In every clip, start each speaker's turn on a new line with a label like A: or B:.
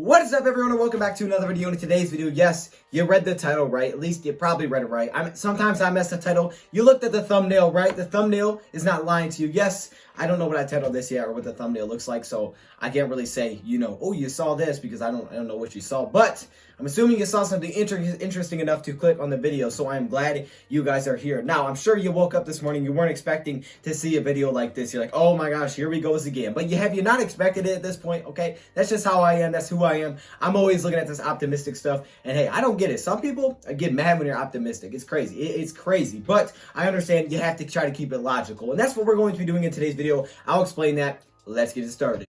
A: What is up, everyone, and welcome back to another video. In today's video, yes, you read the title right. At least you probably read it right. Sometimes I mess the title. You looked at the thumbnail, right? The thumbnail is not lying to you. Yes, I don't know what I titled this yet or what the thumbnail looks like, so I can't really say, oh, you saw this, because I don't know what you saw. But I'm assuming you saw something interesting enough to click on the video, so I'm glad you guys are here. Now, I'm sure you woke up this morning, you weren't expecting to see a video like this. You're like, oh my gosh, here we go again. But have you not expected it at this point? Okay, that's just how I am. That's who I am. I'm always looking at this optimistic stuff, and hey, I don't get it. Some people get mad when you're optimistic. It's crazy. It's crazy, but I understand you have to try to keep it logical, and that's what we're going to be doing in today's video. I'll explain that. Let's get it started.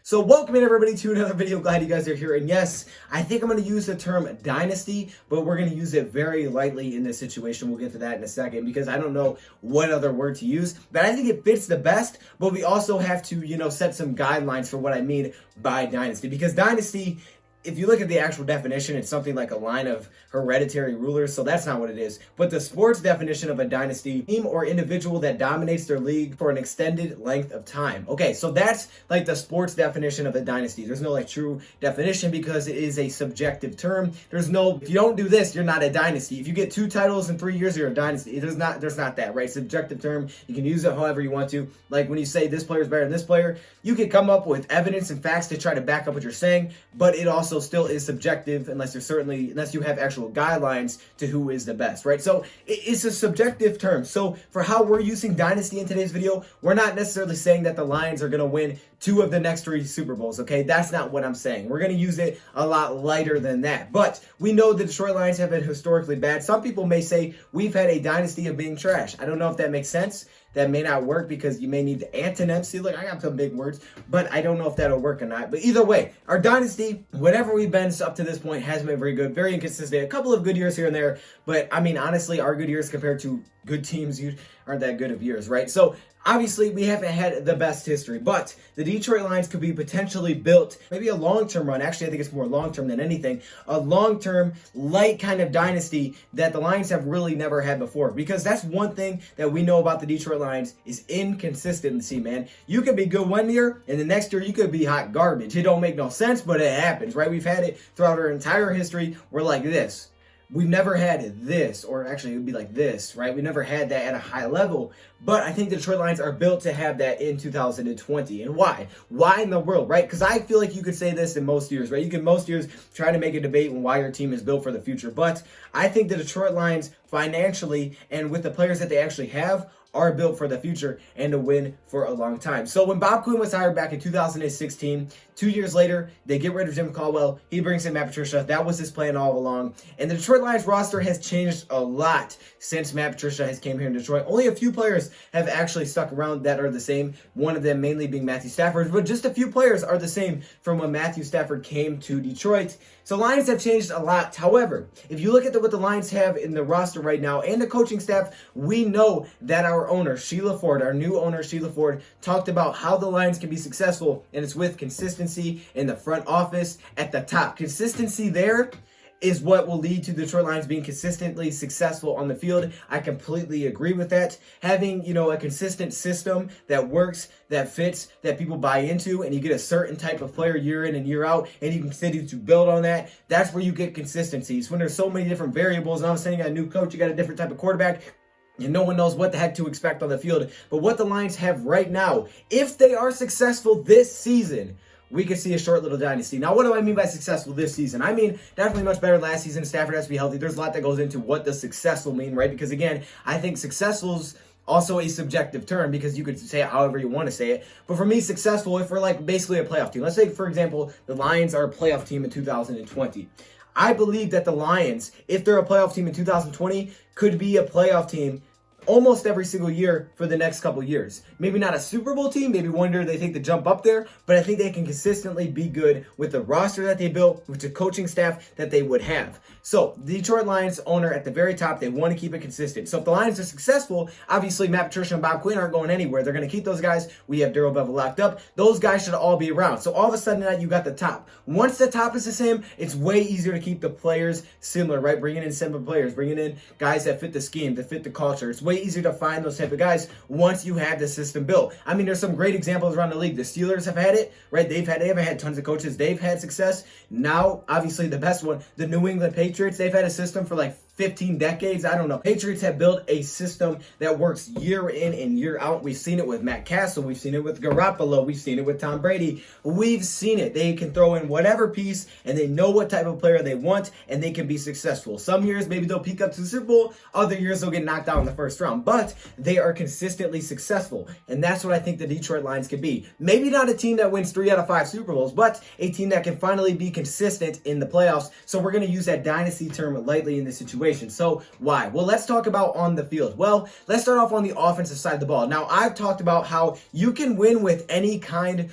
A: So welcome in, everybody, to another video. Glad you guys are here. And yes, I think I'm going to use the term Dynasty, but we're going to use it very lightly in this situation. We'll get to that in a second, because I don't know what other word to use, but I think it fits the best. But we also have to, set some guidelines for what I mean by Dynasty, because Dynasty, if you look at the actual definition, it's something like a line of hereditary rulers, so that's not what it is. But the sports definition of a dynasty, team or individual that dominates their league for an extended length of time. Okay, so that's like the sports definition of a dynasty. There's no true definition, because it is a subjective term. There's no, if you don't do this, you're not a dynasty. If you get 2 titles in 3 years, you're a dynasty. There's not that, right? Subjective term. You can use it however you want to. Like when you say this player is better than this player, you can come up with evidence and facts to try to back up what you're saying, but it also still is subjective unless you have actual guidelines to who is the best, right? So it's a subjective term. So for how we're using Dynasty in today's video, we're not necessarily saying that the Lions are going to win 2 of the next 3 Super Bowls, okay? That's not what I'm saying. We're going to use it a lot lighter than that. But we know the Detroit Lions have been historically bad. Some people may say we've had a dynasty of being trash. I don't know if that makes sense. That may not work, because you may need the antonyms. See, look, I got some big words, but I don't know if that'll work or not. But either way, our dynasty, whatever we've been up to this point, hasn't been very good, very inconsistent. A couple of good years here and there, but I mean, honestly, our good years compared to good teams aren't that good of years, right? So obviously, we haven't had the best history, but the Detroit Lions could be potentially built, maybe a long-term run. Actually, I think it's more long-term than anything. A long-term, light kind of dynasty that the Lions have really never had before. Because that's one thing that we know about the Detroit Lions is inconsistency, man. You could be good one year, and the next year you could be hot garbage. It don't make no sense, but it happens, right? We've had it throughout our entire history. We're like this. We've never had this, or actually it would be like this, right? We never had that at a high level, but I think the Detroit Lions are built to have that in 2020. And why? Why in the world, right? Because I feel like you could say this in most years, right? You can most years try to make a debate on why your team is built for the future, but I think the Detroit Lions financially and with the players that they actually have are built for the future and to win for a long time. So when Bob Quinn was hired back in 2016, 2 years later, they get rid of Jim Caldwell. He brings in Matt Patricia. That was his plan all along. And the Detroit Lions roster has changed a lot since Matt Patricia has came here in Detroit. Only a few players have actually stuck around that are the same. One of them mainly being Matthew Stafford, but just a few players are the same from when Matthew Stafford came to Detroit. So Lions have changed a lot. However, if you look at what the Lions have in the roster right now and the coaching staff, we know that our owner, Sheila Ford, our new owner, Sheila Ford, talked about how the Lions can be successful, and it's with consistency in the front office at the top. Consistency there is what will lead to the Detroit Lions being consistently successful on the field. I completely agree with that. Having, a consistent system that works, that fits, that people buy into, and you get a certain type of player year in and year out, and you can continue to build on that, that's where you get consistencies. When there's so many different variables, and all of a sudden you got a new coach, you got a different type of quarterback, and no one knows what the heck to expect on the field. But what the Lions have right now, if they are successful this season, we could see a short little dynasty. Now, what do I mean by successful this season? I mean, definitely much better last season. Stafford has to be healthy. There's a lot that goes into what does successful mean, right? Because again, I think successful's also a subjective term, because you could say it however you want to say it. But for me, successful, if we're like basically a playoff team. Let's say, for example, the Lions are a playoff team in 2020. I believe that the Lions, if they're a playoff team in 2020, could be a playoff team almost every single year for the next couple years. Maybe not a Super Bowl team, maybe one year they take the jump up there, but I think they can consistently be good with the roster that they built, with the coaching staff that they would have. So the Detroit Lions owner at the very top, they want to keep it consistent. So if the Lions are successful, obviously Matt Patricia and Bob Quinn aren't going anywhere. They're going to keep those guys. We have Darrell Bevel locked up. Those guys should all be around. So all of a sudden now you got the top. Once the top is the same, it's way easier to keep the players similar, right? Bringing in similar players, bringing in guys that fit the scheme, that fit the culture. It's way way easier to find those type of guys once you have the system built. I mean, there's some great examples around the league. The Steelers have had it, right? They haven't had tons of coaches. They've had success. Now, obviously, the best one, the New England Patriots, they've had a system for like 15 decades. I don't know. Patriots have built a system that works year in and year out. We've seen it with Matt Castle. We've seen it with Garoppolo. We've seen it with Tom Brady. We've seen it. They can throw in whatever piece and they know what type of player they want and they can be successful. Some years, maybe they'll peak up to the Super Bowl. Other years, they'll get knocked out in the first round. But they are consistently successful. And that's what I think the Detroit Lions can be. Maybe not a team that wins 3 out of 5 Super Bowls, but a team that can finally be consistent in the playoffs. So we're going to use that dynasty term lightly in this situation. So why? Well, let's talk about on the field. Well, let's start off on the offensive side of the ball. Now, I've talked about how you can win with any kind,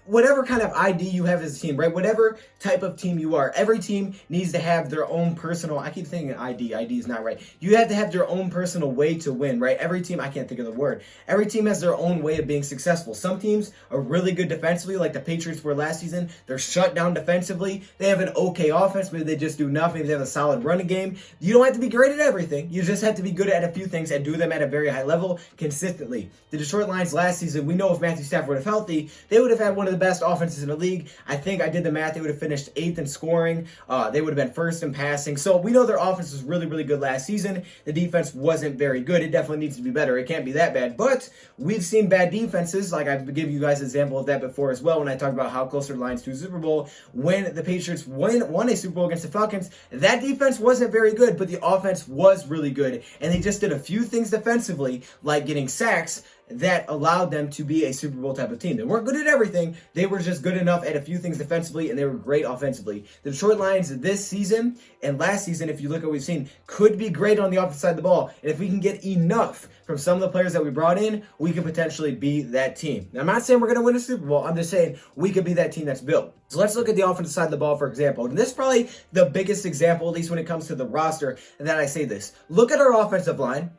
A: whatever kind of ID you have as a team, right? Whatever type of team you are. Every team needs to have their own personal, I keep thinking ID is not right. You have to have their own personal way to win, right? Every team, I can't think of the word. Every team has their own way of being successful. Some teams are really good defensively, like the Patriots were last season. They're shut down defensively. They have an okay offense, maybe they just do nothing. They have a solid running game. You don't have to be great at everything. You just have to be good at a few things and do them at a very high level consistently. The Detroit Lions last season, we know if Matthew Stafford was healthy, they would have had one of the best offenses in the league. I think I did the math. They would have finished 8th in scoring. They would have been 1st in passing. So we know their offense was really, really good last season. The defense wasn't very good. It definitely needs to be better. It can't be that bad. But we've seen bad defenses. Like I've given you guys an example of that before as well when I talked about how close are the Lions to a Super Bowl. When the Patriots won a Super Bowl against the Falcons, that defense wasn't very good, but the offense was really good. And they just did a few things defensively, like getting sacks, that allowed them to be a Super Bowl type of team. They weren't good at everything. They were just good enough at a few things defensively, and they were great offensively. The Detroit Lions this season and last season, if you look at what we've seen, could be great on the offensive side of the ball. And if we can get enough from some of the players that we brought in, we could potentially be that team. Now, I'm not saying we're going to win a Super Bowl. I'm just saying we could be that team that's built. So let's look at the offensive side of the ball, for example. And this is probably the biggest example, at least when it comes to the roster, that I say this. Look at our offensive line.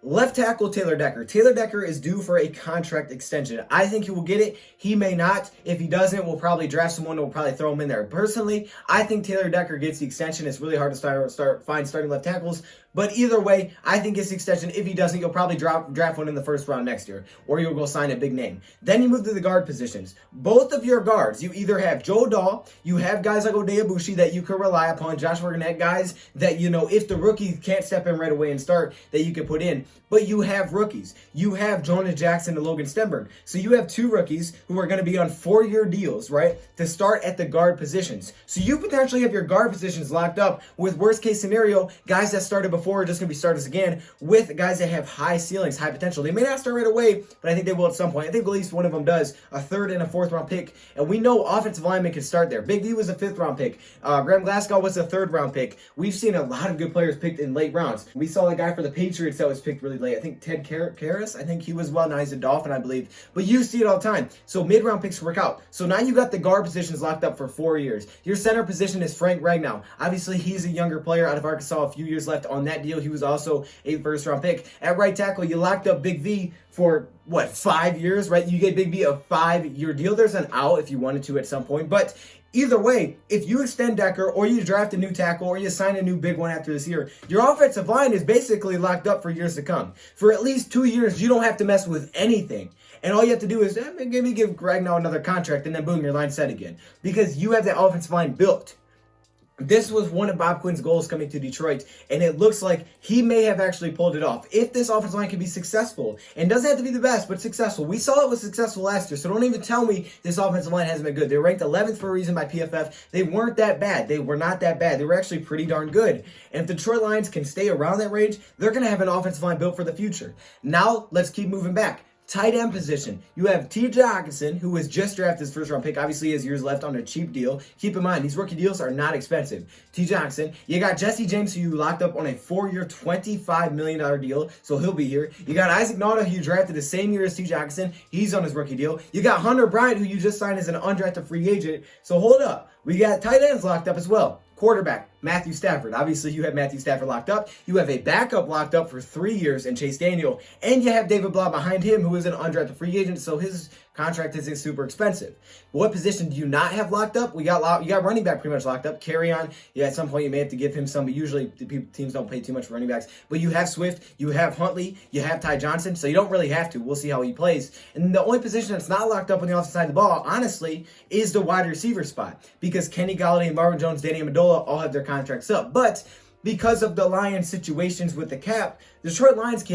A: Left tackle, Taylor Decker. Taylor Decker is due for a contract extension. I think he will get it. He may not. If he doesn't, we'll probably draft someone and we'll probably throw him in there. Personally, I think Taylor Decker gets the extension. It's really hard to find starting left tackles. But either way, I think it's the extension. If he doesn't, you'll probably draft one in the first round next year. Or you'll go sign a big name. Then you move to the guard positions. Both of your guards, you either have Joe Dahl, you have guys like Odeabushi that you can rely upon, Josh Gannett, guys that, you know, if the rookie can't step in right away and start, that you can put in. But you have rookies. You have Jonah Jackson and Logan Stenberg. So you have 2 rookies who are going to be on 4-year deals, right, to start at the guard positions. So you potentially have your guard positions locked up with, worst case scenario, guys that started before are just going to be starters again, with guys that have high ceilings, high potential. They may not start right away, but I think they will at some point. I think at least one of them does, a 3rd and a 4th round pick. And we know offensive linemen can start there. Big D was a 5th round pick. Graham Glasgow was a 3rd round pick. We've seen a lot of good players picked in late rounds. We saw a guy for the Patriots that was picked really late. I think Ted Karras, I think he was now he's a Dolphin, I believe. But you see it all the time. So mid-round picks work out. So now you got the guard positions locked up for 4 years. Your center position is Frank Ragnow. Obviously, he's a younger player out of Arkansas, a few years left on that deal. He was also a 1st round pick. At right tackle, you locked up Big V for, 5 years, right? You get Big V a 5-year deal. There's an out if you wanted to at some point. But either way, if you extend Decker or you draft a new tackle or you sign a new big one after this year, your offensive line is basically locked up for years to come. For at least 2 years, you don't have to mess with anything. And all you have to do is give Ragnow another contract, and then boom, your line's set again. Because you have that offensive line built. This was one of Bob Quinn's goals coming to Detroit, and it looks like he may have actually pulled it off. If this offensive line can be successful, and doesn't have to be the best, but successful. We saw it was successful last year, so don't even tell me this offensive line hasn't been good. They were ranked 11th for a reason by PFF. They weren't that bad. They were not that bad. They were actually pretty darn good. And if the Detroit Lions can stay around that range, they're going to have an offensive line built for the future. Now, let's keep moving back. Tight end position. You have T.J. Hockenson, who was just drafted his 1st round pick. Obviously, he has years left on a cheap deal. Keep in mind, these rookie deals are not expensive. T.J. Hockenson. You got Jesse James, who you locked up on a 4-year, $25 million deal, so he'll be here. You got Isaac Nauta, who you drafted the same year as T.J. Hockenson. He's on his rookie deal. You got Hunter Bryant, who you just signed as an undrafted free agent. So hold up. We got tight ends locked up as well. Quarterback, Matthew Stafford. Obviously, you have Matthew Stafford locked up. You have a backup locked up for 3 years in Chase Daniel. And you have David Blah behind him, who is an undrafted free agent, so his contract isn't super expensive. What position do you not have locked up? You got running back pretty much locked up. Carry on. Yeah, at some point you may have to give him some, but usually teams don't pay too much for running backs. But you have Swift, you have Huntley, you have Ty Johnson, so you don't really have to. We'll see how he plays. And the only position that's not locked up on the offensive side of the ball, honestly, is the wide receiver spot, because Kenny Golladay and Marvin Jones, Danny Amendola all have their contracts up. But because of the Lions' situations with the cap, the Detroit Lions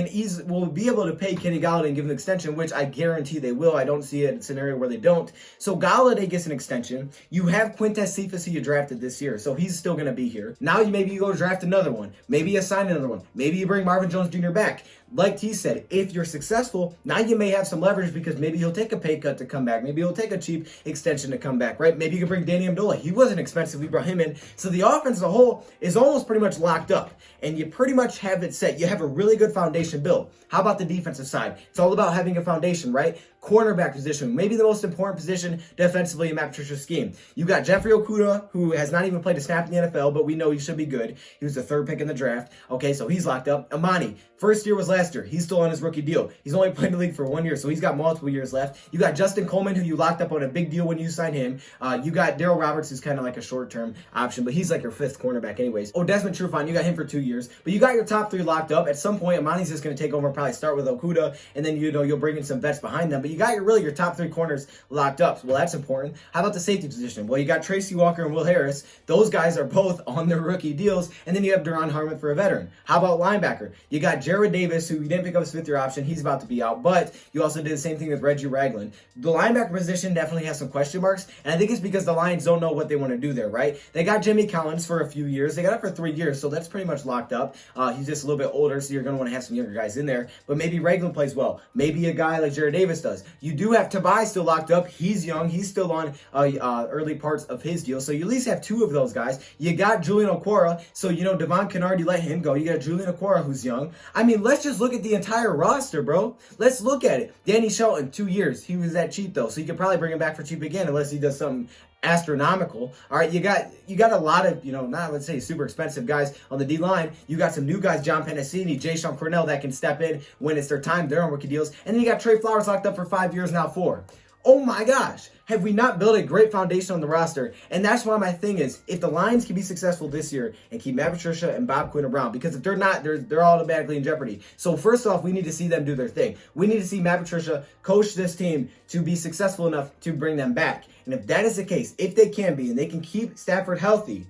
A: will be able to pay Kenny Golladay and give him an extension, which I guarantee they will. I don't see a scenario where they don't. So Golladay gets an extension. You have Quintez Cephas, who you drafted this year, so he's still going to be here. Now maybe you go draft another one. Maybe you sign another one. Maybe you bring Marvin Jones Jr. back. Like T said, if you're successful, now you may have some leverage, because maybe he'll take a pay cut to come back. Maybe he'll take a cheap extension to come back, right? Maybe you can bring Danny Amendola. He wasn't expensive. We brought him in. So the offense as a whole is almost pretty much locked up, and you pretty much have it set. You have a really good foundation built. How about the defensive side? It's all about having a foundation, right? Cornerback position, maybe the most important position defensively in Matt Patricia's scheme. You got Jeffrey Okudah, who has not even played a snap in the NFL, but we know he should be good. He was the 3rd pick in the draft. Okay, so he's locked up. Amani, first year was last year. He's still on his rookie deal. He's only played in the league for 1 year, so he's got multiple years left. You got Justin Coleman, who you locked up on a big deal when you signed him. You got Darrell Roberts, who's kind of like a short-term option, but he's like your 5th cornerback anyways. Oh, Desmond Trufant, you got him for 2 years, but you got your top 3 locked up. At some point, Amani's just going to take over and probably start with Okudah, and then you'll bring in some vets behind them, but you got your top 3 corners locked up. Well, that's important. How about the safety position? Well, you got Tracy Walker and Will Harris. Those guys are both on their rookie deals, and then you have Duron Harmon for a veteran. How about linebacker? You got Jared Davis, who you didn't pick up his 5th-year option. He's about to be out, but you also did the same thing with Reggie Ragland. The linebacker position definitely has some question marks, and I think it's because the Lions don't know what they want to do there, right? They got Jimmy Collins for a few years. They got it for 3 years, so that's pretty much locked up. He's just a little bit older, so you're going to want to have some younger guys in there, but maybe Ragland plays well. Maybe a guy like Jared Davis does. You do have Tobias still locked up. He's young. He's still on early parts of his deal. So you at least have 2 of those guys. You got Julian Okwara. So, Devon Kennard, you let him go. You got Julian Okwara, who's young. I mean, let's just look at the entire roster, bro. Let's look at it. Danny Shelton, 2 years. He was that cheap, though. So you could probably bring him back for cheap again, unless he does something astronomical. All right, you got a lot of, not let's say super expensive guys on the D line. You got some new guys, John Pennicini, Jay-Sean Cornell, that can step in when it's their time. They're on rookie deals. And then you got Trey Flowers locked up for 5 years, now 4. Oh my gosh, have we not built a great foundation on the roster? And that's why my thing is, if the Lions can be successful this year and keep Matt Patricia and Bob Quinn around, because if they're not, they're automatically in jeopardy. So first off, we need to see them do their thing. We need to see Matt Patricia coach this team to be successful enough to bring them back. And if that is the case, if they can be, and they can keep Stafford healthy,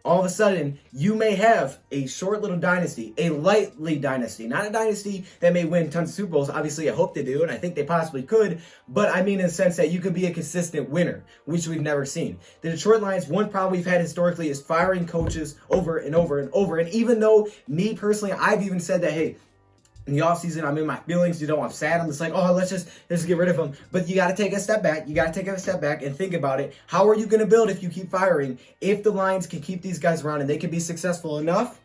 A: all of a sudden, you may have a short little dynasty, a lightly dynasty, not a dynasty that may win tons of Super Bowls. Obviously, I hope they do, and I think they possibly could, but I mean in the sense that you could be a consistent winner, which we've never seen. The Detroit Lions, one problem we've had historically is firing coaches over and over and over, and even though me personally, I've even said that, hey, in the offseason, I'm in my feelings. I'm sad. I'm just like, oh, let's just get rid of him. But you got to take a step back. You got to take a step back and think about it. How are you going to build if you keep firing? If the Lions can keep these guys around and they can be successful enough,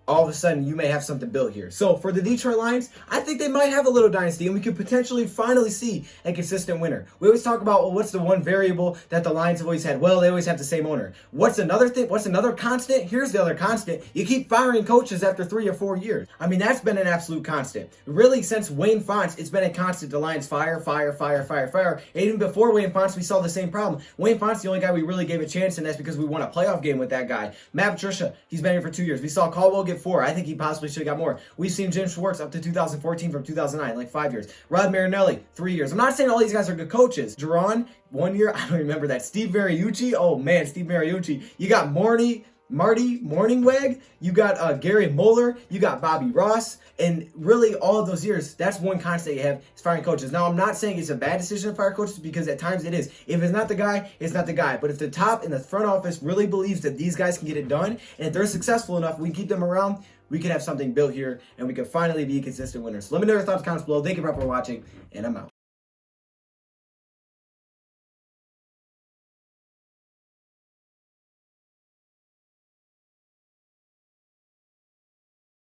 A: all of a sudden you may have something built here. So for the Detroit Lions, I think they might have a little dynasty, and we could potentially finally see a consistent winner. We always talk about, well, what's the one variable that the Lions have always had? Well, they always have the same owner. What's another thing? What's another constant? Here's the other constant. You keep firing coaches after 3 or 4 years. I mean, that's been an absolute constant. Really, since Wayne Fontes, it's been a constant. The Lions fire. And even before Wayne Fontes, we saw the same problem. Wayne Fontes, the only guy we really gave a chance, and that's because we won a playoff game with that guy. Matt Patricia, he's been here for 2 years. We saw Caldwell get 4. I think he possibly should have got more. We've seen Jim Schwartz up to 2014 from 2009, like 5 years. Rod Marinelli, 3 years. I'm not saying all these guys are good coaches. Duron, 1 year. I don't remember that. Steve Mariucci. Oh, man, Steve Mariucci. You got Marty Morningweg, you got Gary Moeller, you got Bobby Ross, and really all of those years, that's one constant you have is firing coaches. Now, I'm not saying it's a bad decision to fire coaches, because at times it is. If it's not the guy, it's not the guy. But if the top and the front office really believes that these guys can get it done, and if they're successful enough, we keep them around, we can have something built here, and we can finally be a consistent winner. So let me know your thoughts in the comments below. Thank you for watching, and I'm out.